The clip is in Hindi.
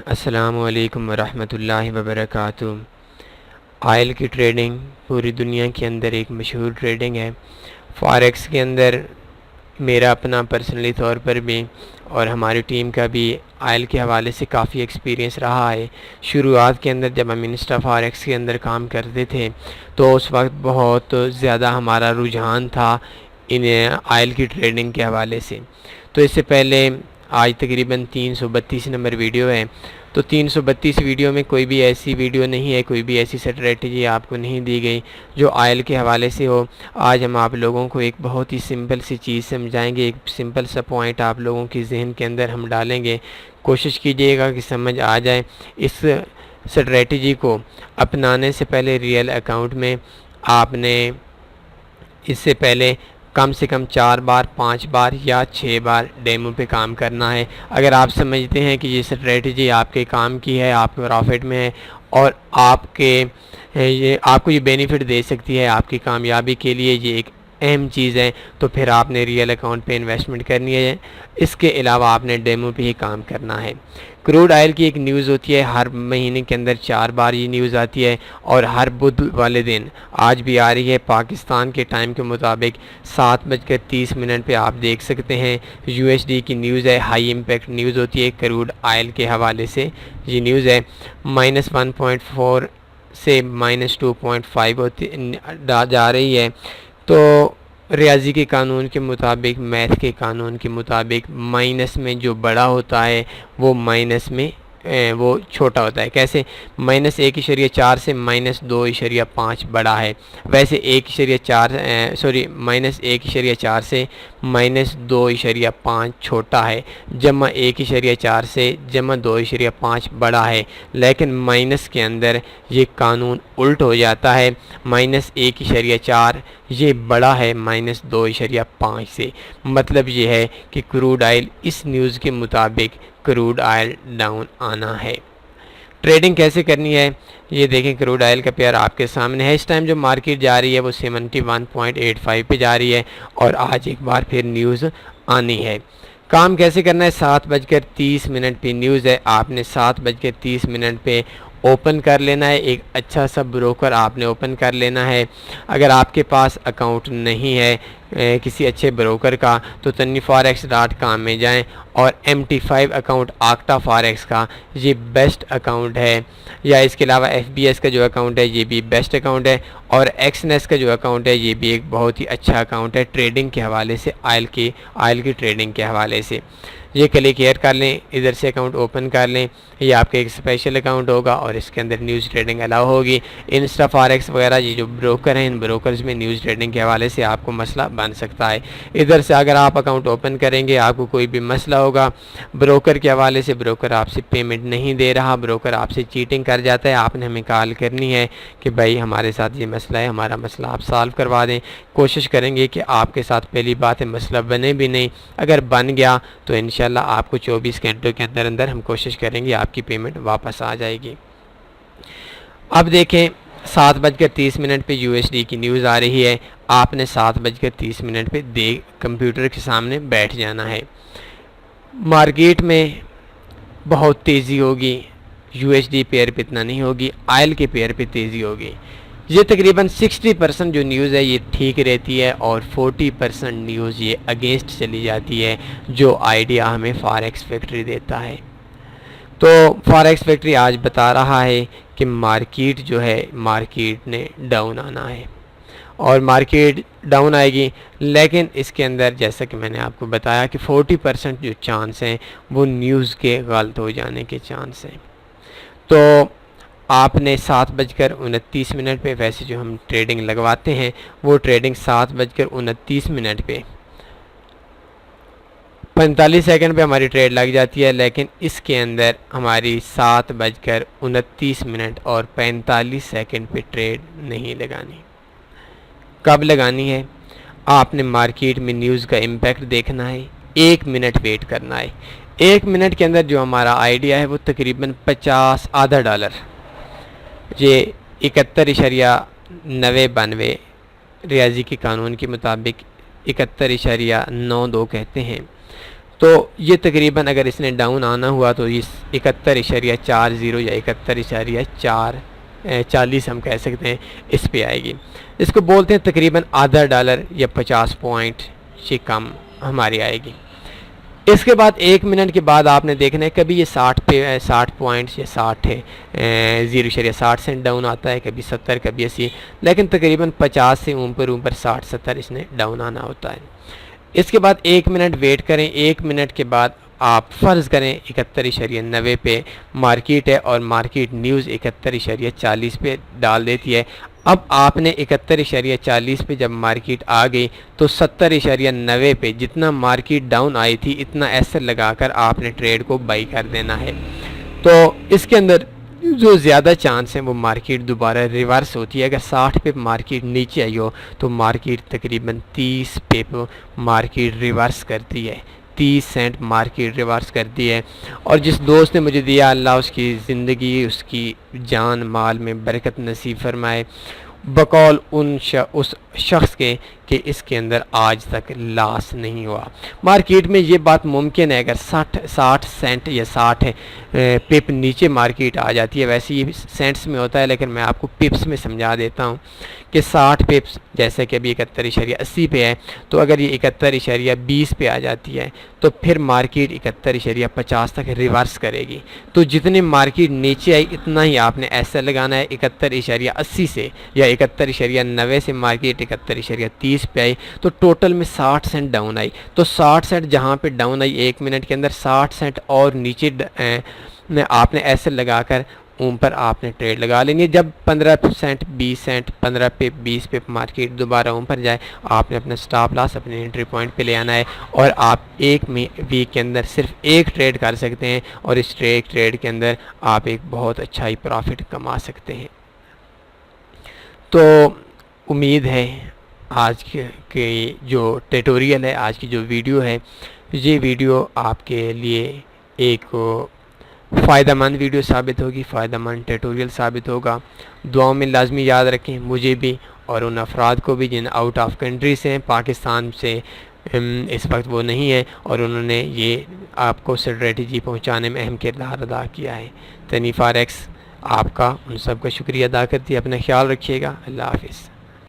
अस्सलामुअलैकुम वरहमतुल्लाहि वबरकातुहू। ऑयल की ट्रेडिंग पूरी दुनिया के अंदर एक मशहूर ट्रेडिंग है। फॉरेक्स के अंदर मेरा अपना पर्सनली तौर पर भी और हमारी टीम का भी ऑयल के हवाले से काफ़ी एक्सपीरियंस रहा है। शुरुआत के अंदर जब हम इंस्टा फॉरेक्स के अंदर काम करते थे तो उस वक्त बहुत ज़्यादा हमारा रुझान था इन ऑयल की ट्रेडिंग के हवाले से। तो इससे पहले आज तकरीबन 332 नंबर वीडियो है। तो 332 वीडियो में कोई भी ऐसी वीडियो नहीं है, कोई भी ऐसी स्ट्रेटजी आपको नहीं दी गई जो ऑयल के हवाले से हो। आज हम आप लोगों को एक बहुत ही सिंपल सी चीज़ समझाएंगे, एक सिंपल सा पॉइंट आप लोगों की जहन के अंदर हम डालेंगे। कोशिश कीजिएगा कि समझ आ जाए। इस स्ट्रेटजी को अपनाने से पहले रियल अकाउंट में आपने इससे पहले कम से कम 4 बार, 5 बार या 6 बार डेमो पे काम करना है। अगर आप समझते हैं कि ये स्ट्रेटजी आपके काम की है, आपके प्रॉफिट में है और आपको ये बेनिफिट दे सकती है, आपकी कामयाबी के लिए ये एक अहम चीज़ है, तो फिर आपने रियल अकाउंट पे इन्वेस्टमेंट करनी है। इसके अलावा आपने डेमो पे ही काम करना है। क्रूड ऑयल की एक न्यूज़ होती है, हर महीने के अंदर 4 बार ये न्यूज़ आती है और हर बुध वाले दिन आज भी आ रही है। पाकिस्तान के टाइम के मुताबिक 7:30 पे आप देख सकते हैं। यूएसडी की न्यूज़ है, हाई इम्पैक्ट न्यूज़ होती है क्रूड ऑयल के हवाले से। ये न्यूज़ है -1.4 से -2.5 होती जा रही है। तो रियाजी के कानून के मुताबिक, मैथ के कानून के मुताबिक माइनस में जो बड़ा होता है वो माइनस में वो छोटा होता है। कैसे? -1.4 से -2.5 बड़ा है, वैसे -1.4 से -2.5 छोटा है, जमा 1.4 से जमा 2.5 बड़ा है। लेकिन माइनस के अंदर ये कानून उल्ट हो जाता है, -1.4 ये बड़ा है -2.5 से। मतलब ये है कि क्रूड ऑयल इस न्यूज़ के मुताबिक क्रूड ऑयल डाउन आना है। ट्रेडिंग कैसे करनी है ये देखें। क्रूड ऑयल का पेयर आपके सामने है। इस टाइम जो मार्केट जा रही है वो 71.85 पे जा रही है और आज एक बार फिर न्यूज़ आनी है। काम कैसे करना है? 7:30 पे न्यूज़ है, आपने 7:30 पे ओपन कर लेना है। एक अच्छा सा ब्रोकर आपने ओपन कर लेना है। अगर आपके पास अकाउंट नहीं है किसी अच्छे ब्रोकर का तो TaniForex.com में जाएं और MT5 अकाउंट आक्टा फॉरेक्स का ये बेस्ट अकाउंट है, या इसके अलावा FBS का जो अकाउंट है ये भी बेस्ट अकाउंट है, और एक्सनेस का जो अकाउंट है ये भी एक बहुत ही अच्छा अकाउंट है ट्रेडिंग के हवाले से, ऑयल की ट्रेडिंग के हवाले से। ये क्लिक केयर कर लें, इधर से अकाउंट ओपन कर लें। ये आपका एक स्पेशल अकाउंट होगा और इसके अंदर न्यूज़ ट्रेडिंग अलाउ होगी। इंस्टा फॉरेक्स वगैरह ये जो ब्रोकर हैं, इन ब्रोकर्स में न्यूज़ ट्रेडिंग के हवाले से आपको मसला बन सकता है। इधर से अगर आप अकाउंट ओपन करेंगे, आपको कोई भी मसला होगा ब्रोकर के हवाले से, ब्रोकर आपसे पेमेंट नहीं दे रहा, ब्रोकर आपसे चीटिंग कर जाता है, आपने हमें कॉल करनी है कि भाई हमारे साथ ये मसला है, हमारा मसला आप सॉल्व करवा दें। कोशिश करेंगे कि आपके साथ पहली बात है मसला बने भी नहीं, अगर बन गया तो इंशाल्लाह आपको 24 घंटों के अंदर अंदर हम कोशिश करेंगे आपकी पेमेंट वापस आ जाएगी। अब देखें 7:30 पे यूएसडी की न्यूज़ आ रही है। आपने 7:30 पे कंप्यूटर के सामने बैठ जाना है। मार्केट में बहुत तेज़ी होगी, यूएसडी पेयर पे इतना नहीं होगी, ऑयल के पेयर पे तेज़ी होगी। ये तकरीबन 60% जो न्यूज़ है ये ठीक रहती है और 40% न्यूज़ ये अगेंस्ट चली जाती है, जो आइडिया हमें फॉरेक्स फैक्ट्री देता है। तो फॉरेक्स फैक्ट्री आज बता रहा है कि मार्केट जो है, मार्केट ने डाउन आना है और मार्केट डाउन आएगी। लेकिन इसके अंदर जैसा कि मैंने आपको बताया कि 40% जो चांस हैं वो न्यूज़ के गलत हो जाने के चांस हैं। तो आपने 7:29 पे, वैसे जो हम ट्रेडिंग लगवाते हैं वो ट्रेडिंग 7:29 पे 45 सेकंड पे हमारी ट्रेड लग जाती है। लेकिन इसके अंदर हमारी 7:29 और 45 सेकंड पे ट्रेड नहीं लगानी। कब लगानी है? आपने मार्केट में न्यूज़ का इम्पैक्ट देखना है, 1 मिनट वेट करना है। 1 मिनट के अंदर जो हमारा आइडिया है वो तकरीबन $50 ये 71.9092 रियाजी के कानून के मुताबिक 71.92 कहते हैं। तो ये तकरीबन अगर इसने डाउन आना हुआ तो इस 71.40 या 41.40 हम कह सकते हैं, इस पे आएगी। इसको बोलते हैं तकरीबन आधा डॉलर या 50 पॉइंट से कम हमारी आएगी। इसके बाद 1 मिनट के बाद आपने देखना है, कभी ये 60 पे 60 पॉइंट्स या 60 है 0.60 सेंट डाउन आता है, कभी 70, कभी 80, लेकिन तकरीबन 50 से ऊपर 60-70 इसने डाउन आना होता है। इसके बाद 1 मिनट वेट करें। 1 मिनट के बाद आप फ़र्ज़ करें 71.90 पे मार्केट है और मार्केट न्यूज़ 71.40 पे डाल देती है। अब आपने 71.40 पे जब मार्केट आ गई तो 70.90 पे जितना मार्केट डाउन आई थी इतना एसएल लगाकर आपने ट्रेड को बाई कर देना है। तो इसके अंदर जो ज़्यादा चांस है वो मार्केट दोबारा रिवर्स होती है। अगर 60 पे मार्केट नीचे आई हो तो मार्केट तकरीबन 30 पे मार्केट रिवर्स करती है, 30 सेंट मार्केट रिवर्स करती है। और जिस दोस्त ने मुझे दिया, अल्लाह उसकी ज़िंदगी, उसकी जान माल में बरकत नसीब फरमाए, बकौल उस शख्स के कि इसके अंदर आज तक लॉस नहीं हुआ। मार्केट में ये बात मुमकिन है, अगर 60 सेंट या 60 पिप नीचे मार्केट आ जाती है, वैसे ये सेंट्स में होता है लेकिन मैं आपको पिप्स में समझा देता हूँ कि 60 पिप्स जैसे कि अभी 71.80 पे है, तो अगर ये 71.20 पे आ जाती है तो फिर मार्केट 71.50 तक रिवर्स करेगी। तो जितने मार्केट नीचे आई इतना ही आपने ऐसा लगाना है। 71.80 से या 71.90 से मार्केट 71.30 पे आई तो टोटल में 60 सेंट डाउन आई। तो 60 सेंट जहाँ पे डाउन आई 1 मिनट के अंदर 60 सेंट और नीचे आपने ऐसे लगाकर ऊपर आपने ट्रेड लगा लेनी है। जब 15 सेंट 20 सेंट 15 पे 20 पे मार्केट दोबारा ऊपर जाए, आपने अपना स्टॉप लॉस अपने एंट्री पॉइंट पे ले आना है और आप एक वीक के अंदर सिर्फ एक ट्रेड कर सकते हैं और इस ट्रेड के अंदर आप एक बहुत अच्छा ही प्रॉफिट कमा सकते हैं। तो उम्मीद है आज के जो ट्यूटोरियल है, आज की जो वीडियो है, ये वीडियो आपके लिए एक फ़ायदेमंद वीडियो साबित होगी, फ़ायदेमंद ट्यूटोरियल साबित होगा। दुआओं में लाजमी याद रखें मुझे भी और उन अफराद को भी जिन आउट ऑफ कंट्री से हैं, पाकिस्तान से इस वक्त वो नहीं है और उन्होंने ये आपको स्ट्रेटजी पहुंचाने में अहम किरदार अदा किया है। तनी फॉरेक्स आपका उन सब का शुक्रिया अदा करती है। अपना ख्याल रखिएगा। अल्लाह हाफिज़।